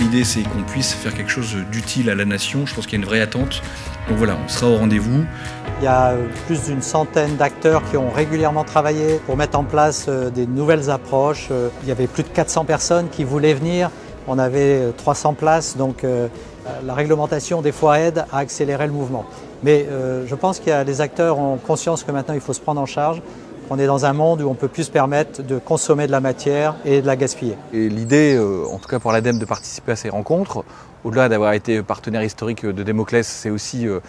l'idée, c'est qu'on puisse faire quelque chose d'utile à la nation. Je pense qu'il y a une vraie attente. Donc voilà, on sera au rendez-vous. Il y a plus d'une centaine d'acteurs qui ont régulièrement travaillé pour mettre en place des nouvelles approches. Il y avait plus de 400 personnes qui voulaient venir. On avait 300 places, donc la réglementation des fois aide à accélérer le mouvement. Mais je pense que les acteurs ont conscience que maintenant il faut se prendre en charge. On est dans un monde où on peut plus se permettre de consommer de la matière et de la gaspiller. Et l'idée, en tout cas pour l'ADEME, de participer à ces rencontres, au-delà d'avoir été partenaire historique de Démoclès, c'est aussi de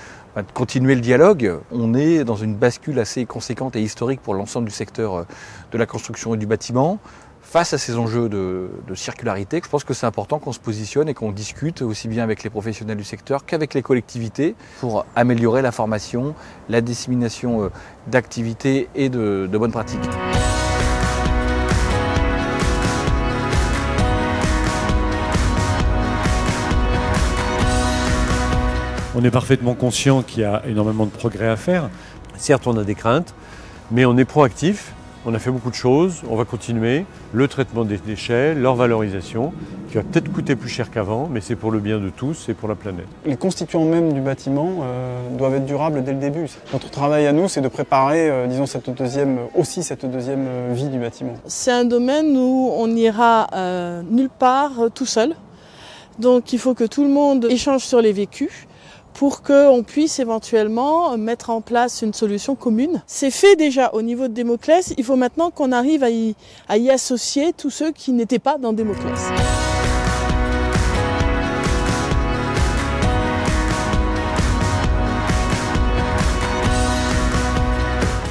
continuer le dialogue. On est dans une bascule assez conséquente et historique pour l'ensemble du secteur de la construction et du bâtiment. Face à ces enjeux de circularité, je pense que c'est important qu'on se positionne et qu'on discute aussi bien avec les professionnels du secteur qu'avec les collectivités pour améliorer la formation, la dissémination d'activités et de bonnes pratiques. On est parfaitement conscient qu'il y a énormément de progrès à faire. Certes, on a des craintes, mais on est proactif. On a fait beaucoup de choses, on va continuer. Le traitement des déchets, leur valorisation, qui va peut-être coûter plus cher qu'avant, mais c'est pour le bien de tous et pour la planète. Les constituants même du bâtiment doivent être durables dès le début. Notre travail à nous, c'est de préparer disons, cette deuxième vie du bâtiment. C'est un domaine où on n'ira nulle part tout seul. Donc il faut que tout le monde échange sur les vécus, pour qu'on puisse éventuellement mettre en place une solution commune. C'est fait déjà au niveau de Démoclès, il faut maintenant qu'on arrive à y associer tous ceux qui n'étaient pas dans Démoclès.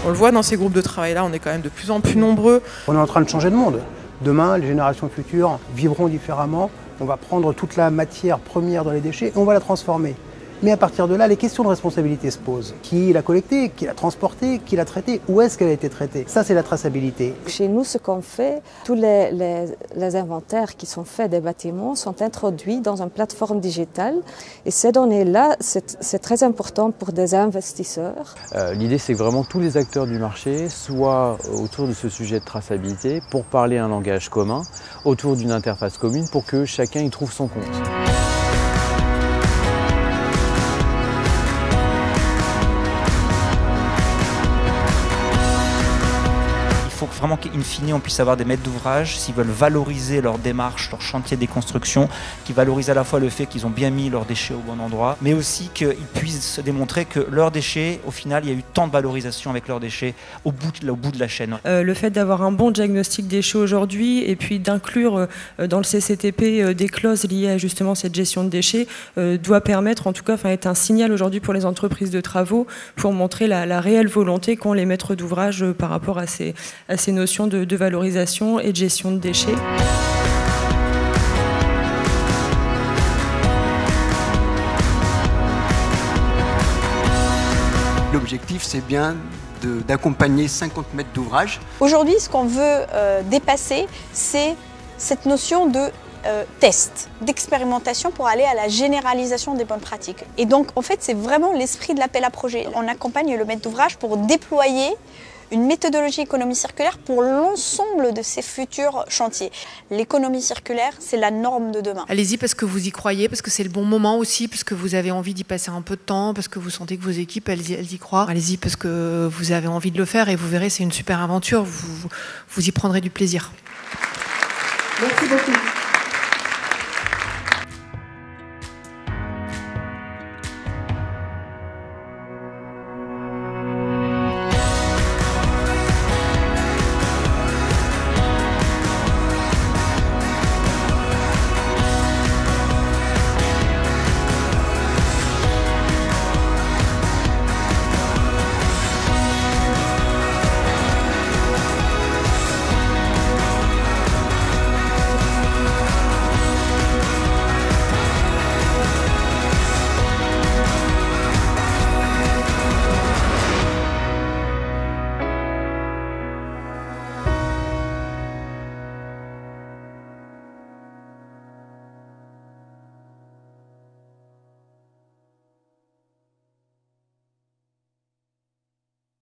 On le voit dans ces groupes de travail-là, on est quand même de plus en plus nombreux. On est en train de changer le monde. Demain, les générations futures vivront différemment. On va prendre toute la matière première dans les déchets et on va la transformer. Mais à partir de là, les questions de responsabilité se posent. Qui l'a collectée, qui l'a transportée, qui l'a traitée, où est-ce qu'elle a été traitée? Ça, c'est la traçabilité. Chez nous, ce qu'on fait, tous les inventaires qui sont faits des bâtiments sont introduits dans une plateforme digitale. Et ces données-là, c'est très important pour des investisseurs. L'idée, c'est que vraiment tous les acteurs du marché soient autour de ce sujet de traçabilité pour parler un langage commun, autour d'une interface commune pour que chacun y trouve son compte. Il faut vraiment qu'in fine on puisse avoir des maîtres d'ouvrage s'ils veulent valoriser leur démarche, leur chantier de déconstruction, qui valorisent à la fois le fait qu'ils ont bien mis leurs déchets au bon endroit, mais aussi qu'ils puissent se démontrer que leurs déchets, au final, il y a eu tant de valorisation avec leurs déchets au bout de la chaîne. Le fait d'avoir un bon diagnostic déchets aujourd'hui et puis d'inclure dans le CCTP des clauses liées à justement cette gestion de déchets doit permettre, en tout cas, être un signal aujourd'hui pour les entreprises de travaux pour montrer la réelle volonté qu'ont les maîtres d'ouvrage par rapport à ces notions de valorisation et de gestion de déchets. L'objectif, c'est bien d'accompagner 50 mètres d'ouvrage. Aujourd'hui, ce qu'on veut dépasser, c'est cette notion de test, d'expérimentation pour aller à la généralisation des bonnes pratiques. Et donc, en fait, c'est vraiment l'esprit de l'appel à projet. On accompagne le maître d'ouvrage pour déployer une méthodologie économie circulaire pour l'ensemble de ces futurs chantiers. L'économie circulaire, c'est la norme de demain. Allez-y parce que vous y croyez, parce que c'est le bon moment aussi, parce que vous avez envie d'y passer un peu de temps, parce que vous sentez que vos équipes, elles y croient. Allez-y parce que vous avez envie de le faire et vous verrez, c'est une super aventure, vous y prendrez du plaisir. Merci beaucoup.